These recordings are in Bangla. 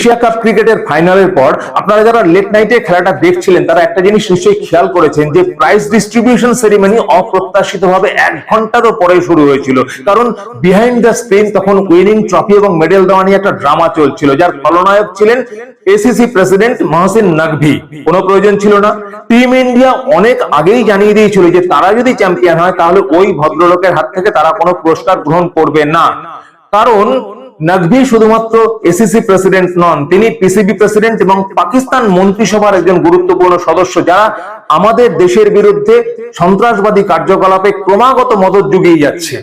এশিয়া কাপ ক্রিকেটের ফাইনালের পর আপনারা যারা লেট নাইটে খেলাটা দেখছিলেন তারা একটা জিনিস নিশ্চয়ই খেয়াল করেছেন যে প্রাইজ ডিস্ট্রিবিউশন সেরিমনি অপ্রত্যাশিতভাবে 1 ঘন্টারও পরে শুরু হয়েছিল, কারণ বিহাইন্ড দ্য স্ক্রিন তখন উইনিং ট্রফি এবং মেডেল দেওয়া নিয়ে একটা ড্রামা চলছিল, যার খলনায়ক ছিলেন এসিসি প্রেসিডেন্ট মহসিন নকভি। কোনো প্রয়োজন ছিল না। টিম ইন্ডিয়া অনেক আগেই জানিয়ে দিয়েছিল যে তারা যদি চ্যাম্পিয়ন হয় তাহলে ওই ভদ্রলোকের হাত থেকে তারা কোনো পুরস্কার গ্রহণ করবে না, কারণ নকভি শুধুমাত্র এসিসি প্রেসিডেন্ট নন, তিনি পিসিবি প্রেসিডেন্ট এবং পাকিস্তান মন্ত্রিসভার একজন গুরুত্বপূর্ণ সদস্য, যারা আমাদের দেশের বিরুদ্ধে সন্ত্রাসবাদী কার্যকলাপে ক্রমাগত মদত জুগিয়ে যাচ্ছে।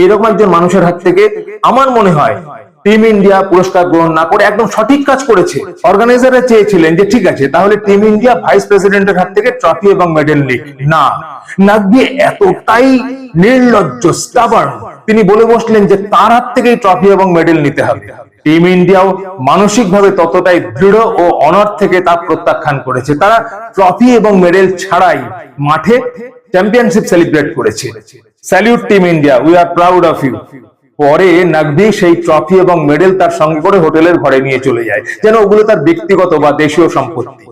এরকম একজন মানুষের হাত থেকে আমার মনে হয় টিম ইন্ডিয়া পুরস্কার গ্রহণ না করে একদম সঠিক কাজ করেছে। অর্গানাইজাররা চেয়েছিলেন যে ঠিক আছে, তাহলে টিম ইন্ডিয়া ভাইস প্রেসিডেন্টের হাত থেকে ট্রফি এবং মেডেল নিক। না, নকভি এতটাই নির্লজ্জ, স্টাবার্ন, তিনি বলে বসলেন যে তার হাত থেকেই ট্রফি এবং মেডেল নিতে হবে। টিম ইন্ডিয়াও মানসিকভাবে ততটাই দৃঢ় ও অনর থেকে তা প্রত্যাখ্যান করেছে। তারা ট্রফি এবং মেডেল ছাড়াই মাঠে চ্যাম্পিয়নশিপ সেলিব্রেট করেছে। Salute team India, we are proud of you. পরে নকভি সেই ট্রফি এবং মেডেল তার সঙ্গে করে হোটেলের ঘরে নিয়ে চলে যায়, যেন ওগুলো তার ব্যক্তিগত বা দেশীয় সম্পত্তি।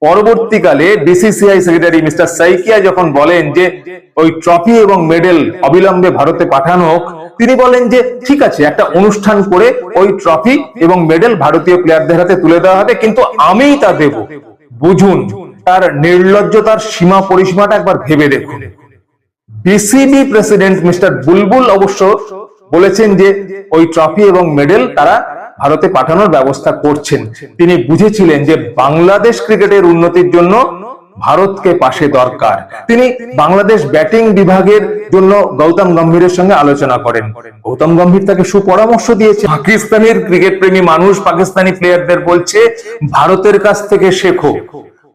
পরবর্তীকালে বিসিসিআই সেক্রেটারি মিস্টার সাইকিয়া যখন বলেন যে ওই ট্রফি এবং মেডেল অবিলম্বে ভারতে পাঠানো হোক, তিনি বলেন যে ঠিক আছে, একটা অনুষ্ঠান করে ওই ট্রফি এবং মেডেল ভারতীয় প্লেয়ারদের হাতে তুলে দেওয়া হবে, কিন্তু আমিই তা দেব। বুঝুন তার নির্লজ্জতার সীমা পরিসীমাটা একবার ভেবে দেখুন। বিসিবি প্রেসিডেন্ট মিস্টার বুলবুল অবশ্য বলেছেন যে ওই ট্রফি এবং মেডেল তারা ভারতে পাঠানোর ব্যবস্থা করছেন। তিনি বুঝেছিলেন যে বাংলাদেশ ক্রিকেটের উন্নতির জন্য ভারতকে পাশে দরকার। তিনি বাংলাদেশ ব্যাটিং বিভাগের জন্য গৌতম গম্ভীরের সঙ্গে আলোচনা করেন। গৌতম গম্ভীর তাকে সুপরামর্শ দিয়েছে। পাকিস্তানের ক্রিকেট প্রেমী মানুষ পাকিস্তানি প্লেয়ারদের বলছে ভারতের কাছ থেকে শেখো।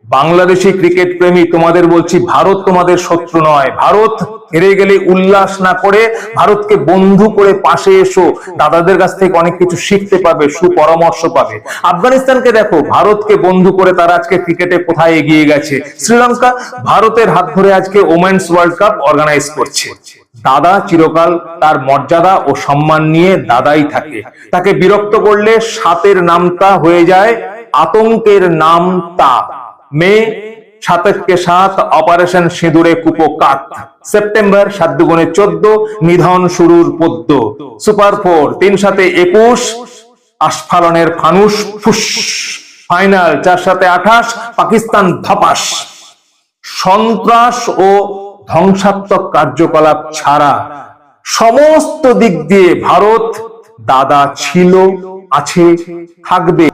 বাংলাদেশি ক্রিকেট প্রেমী তোমাদের বলছি, ভারত তোমাদের শত্রু নয়। ভারত হেরে গেলে উল্লাস না করে ভারতকে বন্ধু করে পাশে এসো, দাদাদের কাছ থেকে অনেক কিছু শিখতে পারবে, সুপরামর্শ পাবে। আফগানিস্তানকে দেখো, ভারতকে বন্ধু করে তারা আজকে ক্রিকেটে কোথায় এগিয়ে গেছে। শ্রীলঙ্কা ভারতের হাত ধরে আজকে ওমেন্স ওয়ার্ল্ড কাপ অর্গানাইজ করছে। দাদা চিরকাল তার মর্যাদা ও সম্মান নিয়ে দাদাই থাকে। তাকে বিরক্ত করলে সাতের নামতা হয়ে যায় আতঙ্কের নাম তা। মে 7 অপারেশন সিঁদুরে কুপোকাত, সেপ্টেম্বর 7×14 নিধন শুরুর পদ্য, সুপার 4 3×21 আস্ফালনের ফানুস ফুস, ফাইনাল 4×28 পাকিস্তান ধপাস। সন্ত্রাস ও ধ্বংসাত্মক কার্যকলাপ ছাড়া সমস্ত দিক দিয়ে ভারত দাদা ছিল, আছে, থাকবে।